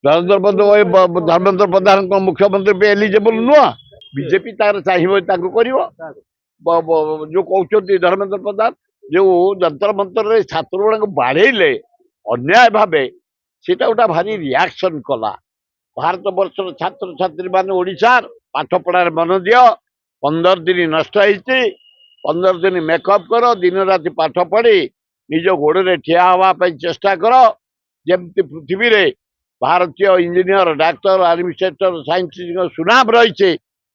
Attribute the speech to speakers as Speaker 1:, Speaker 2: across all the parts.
Speaker 1: नरेंद्र मोदी धर्मेंद्र प्रधान को मुख्यमंत्री पे एलिजिबल नुह बीजेपी तार चाहिए जो कहते धर्मेंद्र प्रधान जो जंतर मंतर छात्र गुड़ा बाढ़े अन्याय भाव से गोटा भारी रिएक्शन कला भारत वर्ष छात्र छात्री मान ओडिशार पाठ पढ़ार मन दि 15 दिन नष्ट 15 दिन मेकअप कर दिन राति पाठ पढ़ी निज गोड़े ठिया हाँवाई चेष्टा कर जमती पृथ्वी रे भारतीय engineer doctor administrator scientist Sunam रही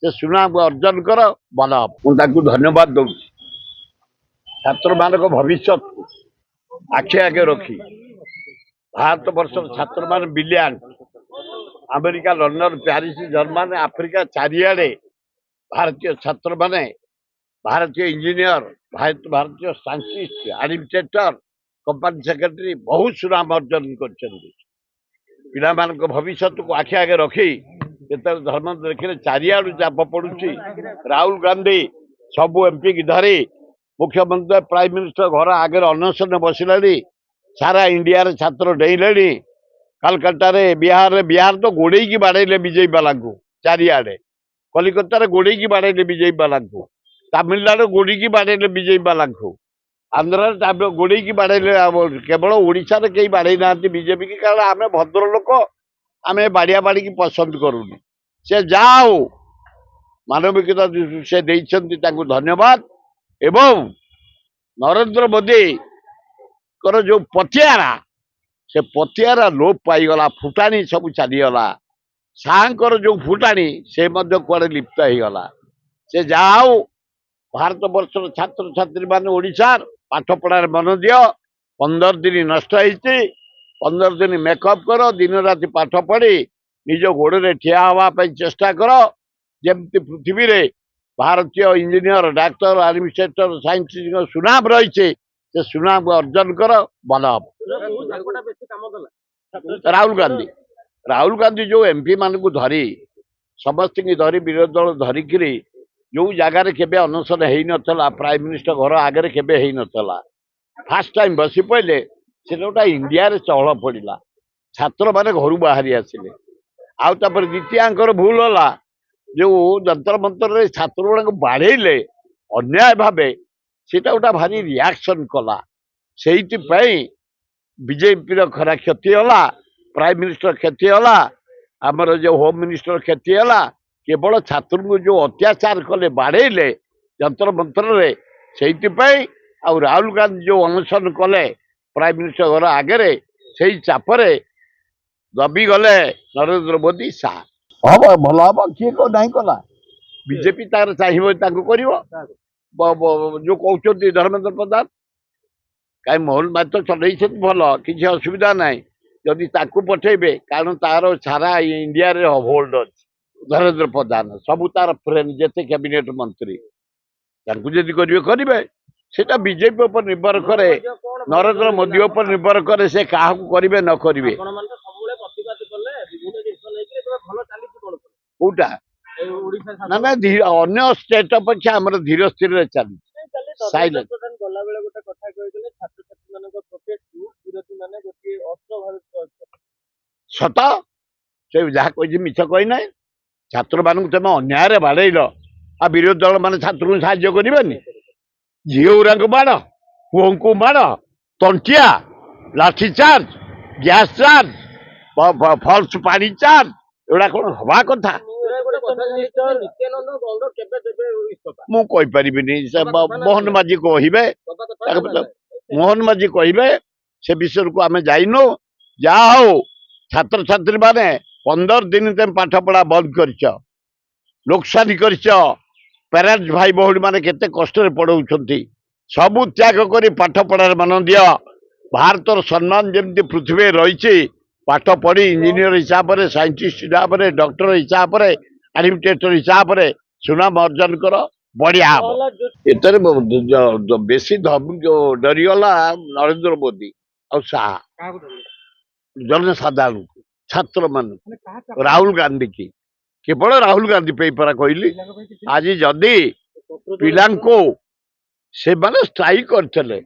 Speaker 1: से सुनाम को अर्जन कर भल हम धन्यवाद दौर छात्र मान भविष्य आखे आगे रखी भारत वर्ष छात्र मान billion America London Paris German Africa चारिआडे भारतीय छात्र माने भारतीय इंजीनियर भारतीय साइंटिस्ट एडमिनिस्ट्रेटर कंपनी सेक्रेटरी बहुत सुनाम अर्जन कर भविष्य को आखि आगे रखी धर्म देखिए चारिआडू चाप पड़ुची राहुल गांधी सबू एमपी की धरी मुख्यमंत्री प्राइम मिनिस्टर घर आगे अनशन बसिले सारा इंडिया रे छात्र डेले कलकत्ता रे बिहार तो गोड़े की बाड़े बीजेपी वाला चारिआडे कलिकता गोड़े की बाड़े बीजेपी वाला तमिलनाडु गोड़ी की बाड़े बीजेपी वाला आंध्र गोड़ी की बाड़े केवल ओडिशा रे कई बाड़े ना बीजेपी की कारण आम भद्र लोक आम बाड़िया बाड़ी की पसंद करूनी से जाओ मानविकता से धन्यवाद एवं नरेंद्र मोदी कर जो पतियारा से पतियारा लोप पाईगला फुटाणी सब चलीगला साहर जो फुटाणी से कुआड़े लिप्त होगला से जाओ भारत वर्ष छात्र छात्री मान ओडिशार पाठ पढ़ार मन दि 15 दिन नष्ट 15 दिन मेकअप कर दिन राति पाठ पढ़ी निज गोड़े ठिया हाँवाई चेष्टा कर जमती पृथ्वी रे भारतीय engineer doctor administrator scientist Sunam रही से सुनाम को अर्जन कर भल राहुल गांधी जो एमपी मान को धरी समस्त की धरी विरोधी दल धरिक जो जगार के अनशन हो नाला प्राइम मिनिस्टर घर आगे के नाला फास्ट टाइम बसी पड़े से गोटा इंडिया रे चहल पड़ा छात्र मैंने घर बाहरी आसिले आउे द्वितीयांकर भूल है जो जंतर मंतर छात्र गुड़ा बाढ़े अन्याय भाव से गोटा भारी रिएक्शन कला से बीजेपी खरा क्षति है प्राइम मिनिस्टर क्षति है आमर जो होम मिनिस्टर क्षति है केवल छात्र को जो अत्याचार कले बाढ़े जंतर मंतर से राहुल गांधी जो अनशन कले प्राइम मिनिस्टर घर आगे से चापरे दबी गले नरेंद्र मोदी साह हम भल हम किए को नहीं कला बीजेपी तार चाहिए जो कहते धर्मेंद्र प्रधान कहीं मोहन माइतो चल भल किसी असुविधा ना जदि पठेबे कारण तार सारा इंडिया रे होल्ड अच्छे धर्मेंद्र प्रधान सबू तार फ्रेंड जिते कैबिनेट मंत्री जदि करेंगे सेटा बीजेपी ऊपर निर्भर करे नरेंद्र मोदी ऊपर निर्भर करे से क्या करेंगे न करेंगे कौटा ना ना अन्य स्टेट अपेक्षा आम धीर स्थिर चली सत से जहाँ कही मिछ कही ना छात्र मान तुम अन्याय बाड़ेल आ विरोधी दल मान छात्र को साहाଯ୍य करें झील गुरा बाड़ पुओं को बाड़ तंटिया लाठी चार्ज गैस चार्ज फल्स पानी चार्ज एगुड़ा कौन हवा कथा मुझे मोहन माझी कहे मोहन माझी कहे से विषय को आम जाइनु जहा हो छात्र छात्री माने 15 दिन तुम पाठ पढ़ा बंद कर लोकसानी कर पेरेंट्स भाई भौणी मैंने केते कष्ट पढ़ाऊँ सबू त्याग कर पाठ पढ़ार मन दि भारत सम्मान जमी पृथ्वी रही पाठ पढ़ी इंजीनियर हिसाब से साइंटिस्ट हिसाब से डॉक्टर हिसाब से एडमिनिस्ट्रेटर हिसाब से सुनाम अर्जन कर बढ़िया एतर बेसी डरीगला नरेंद्र मोदी और शाह जनसाधारण छात्र मान राहुल गांधी की केवल राहुल गांधी पे परा कहली आज जदि पिला से माने स्ट्राइक करते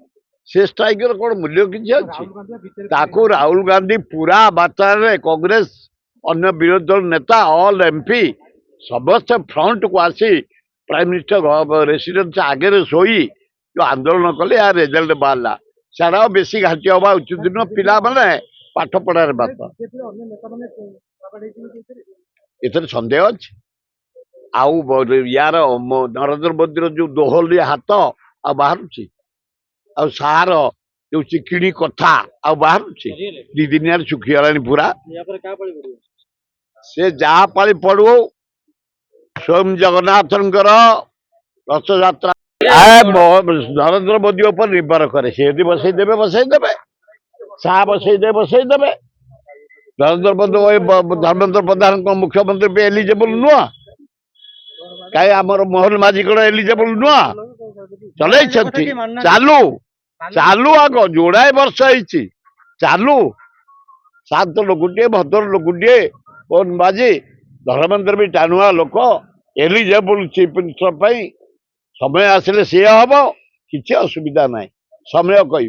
Speaker 1: से स्ट्राइक कौन मूल्य किसी अच्छी राहुल गांधी पूरा मात्रा कांग्रेस अन्य विरोधी दल नेता ऑल एमपी समस्त फ्रंट को आसी प्राइम मिनिस्टर रेसिडेंस आगे शोई जो आंदोलन कले या रिजल्ट बाहर सारा बेसी घाटी हवा उचित दिन पिला माने पाठ पढ़ार बात एथर सन्देह अच्छे आउ यार नरेंद्र मोदी जो दोहली हाथ आ बाहर आ सार जो चिकिड़ी कथा आ बाहर दी दिनिया सुखीगला पूरा से जहाँ पाली पड़ू स्वयं जगन्नाथ रथ यात्रा नरेंद्र मोदी ऊपर निर्भर करे से यदि बसई देवे बसई देवे नरेंद्र मोदी धर्मेंद्र प्रधान को मुख्यमंत्री पे एलिजिबल नुह कहीं आमर मोहन माझी कौन एलिजिबल नुह चल चालू चालू आग जोड़ाए वर्ष है चालू शांत लोकटे भद्र लोकटे मोहन माझी धर्मेंद्र भी टाणुआ लोक एलिजिबल चीफ मिनिस्टर समय आसिले सी हम किसी असुविधा ना समय कह